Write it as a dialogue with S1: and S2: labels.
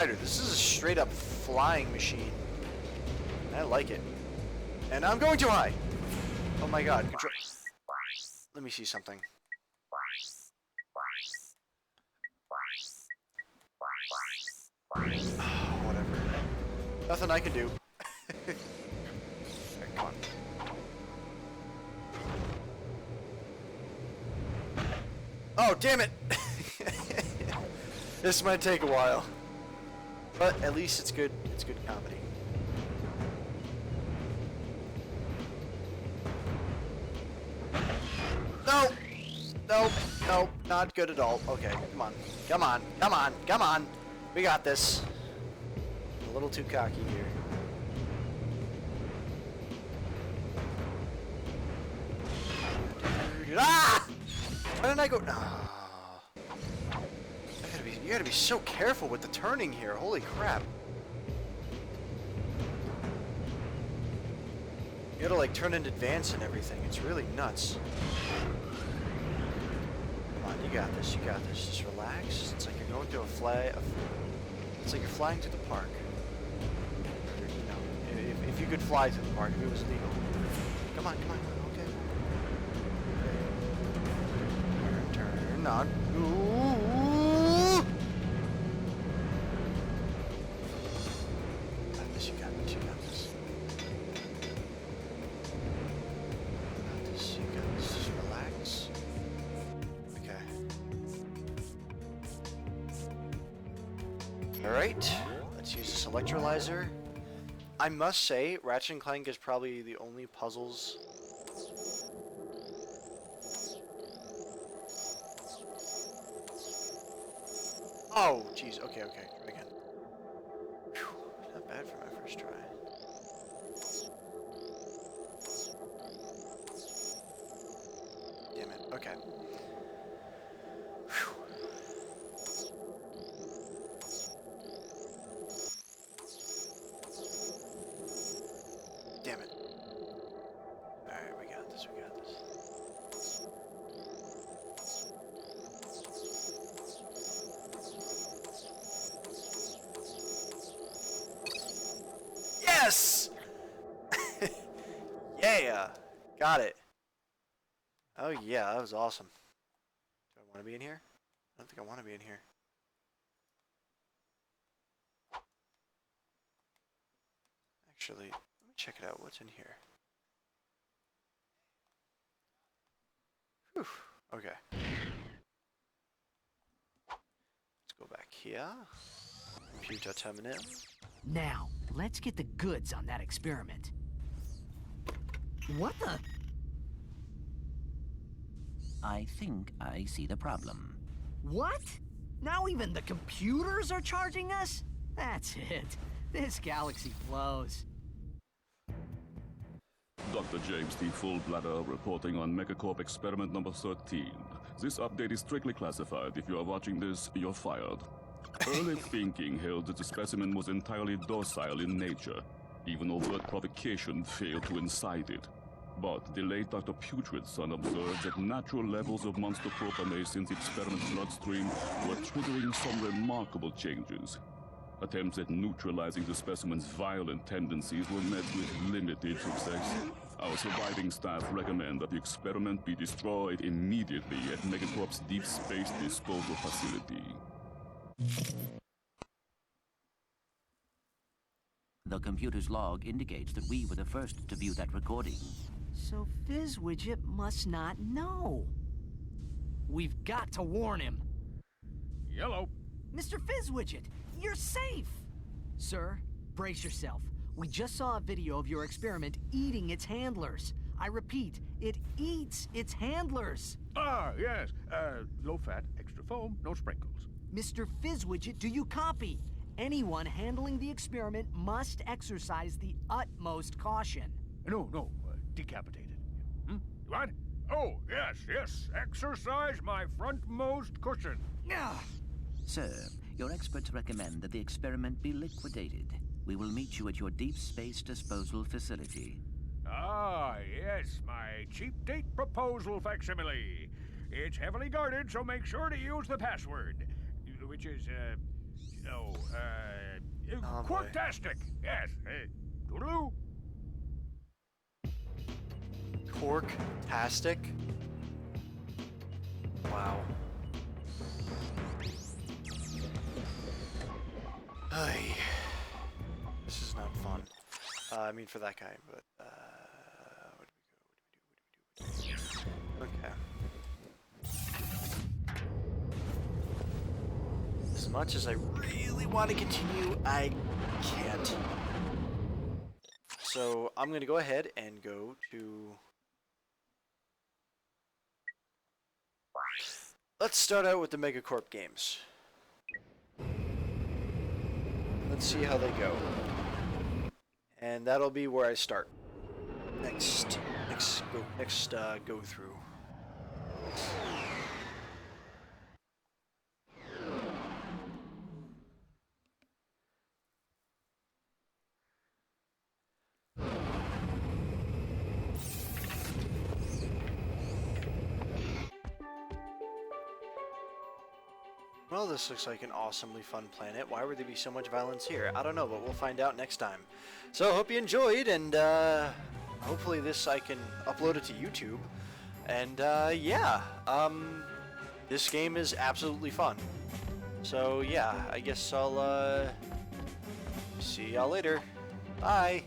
S1: This is a straight up flying machine. I like it. And I'm going too high! Oh my god, control. Let me see something. Whatever. Nothing I can do. Okay, come on. Oh, damn it! This might take a while. But at least it's good comedy. No! Nope, nope, not good at all. Okay, come on. Come on, come on, come on! We got this. I'm a little too cocky here. Ah! Why didn't I go? No. You gotta be so careful with the turning here. Holy crap. You gotta like turn in advance and everything. It's really nuts. Come on, you got this, you got this. Just relax. It's like you're going through it's like you're flying through the park. You know, if you could fly through the park, if it was legal. Come on, come on, okay. Turn on. Ooh! Got this, you got this, you got this. Got this, you got this. Just relax. Okay. Alright, let's use this electrolyzer. I must say, Ratchet Clank is probably the only puzzles Oh, jeez. Okay, okay. Again. Whew. Not bad for my first try. Damn it. Okay. Whew. Damn it. Alright, we got this, we got this. Yes! Yeah! Got it. Oh yeah, that was awesome. Do I want to be in here? I don't think I want to be in here. Actually, let me check it out. What's in here? Whew. Okay. Let's go back here. Computer terminal.
S2: Now, let's get the goods on that experiment. What the?
S3: I think I see the problem.
S2: What? Now even the computers are charging us? That's it. This galaxy blows.
S4: Dr. James D. Fullbladder reporting on Megacorp experiment number 13. This update is strictly classified. If you are watching this, you're fired. Early thinking held that the specimen was entirely docile in nature. Even overt provocation failed to incite it. But the late Dr. Putrid's son observed that natural levels of monster propionase in the experiment's bloodstream were triggering some remarkable changes. Attempts at neutralizing the specimen's violent tendencies were met with limited success. Our surviving staff recommend that the experiment be destroyed immediately at Megacorp's deep space disposal facility.
S3: The computer's log indicates that we were the first to view that recording.
S2: So Fizzwidget must not know. We've got to warn him.
S5: Yellow.
S2: Mr. Fizzwidget, you're safe! Sir, brace yourself. We just saw a video of your experiment eating its handlers. I repeat, it eats its handlers.
S5: Ah, yes. Low fat, extra foam, no sprinkles.
S2: Mr. Fizzwidget, do you copy? Anyone handling the experiment must exercise the utmost caution.
S5: No, decapitated. What? Oh, yes. Exercise my frontmost cushion.
S2: Ah.
S3: Sir, your experts recommend that the experiment be liquidated. We will meet you at your deep space disposal facility.
S5: Ah, yes, my cheap date proposal facsimile. It's heavily guarded, so make sure to use the password, which is,
S1: Oh, boy.
S5: Quarktastic. Yes. Toodaloo.
S1: Corktastic? Wow. Ay. This is not fun. I mean, for that guy, but, what do we do? Okay. As much as I really want to continue, I can't. So, I'm going to go ahead and go to... Let's start out with the Megacorp games. Let's see how they go. And that'll be where I start. Next go through. Well, this looks like an awesomely fun planet. Why would there be so much violence here? I don't know, but we'll find out next time. So, hope you enjoyed, and hopefully this I can upload it to YouTube. And yeah, this game is absolutely fun. So yeah, I guess I'll see y'all later. Bye.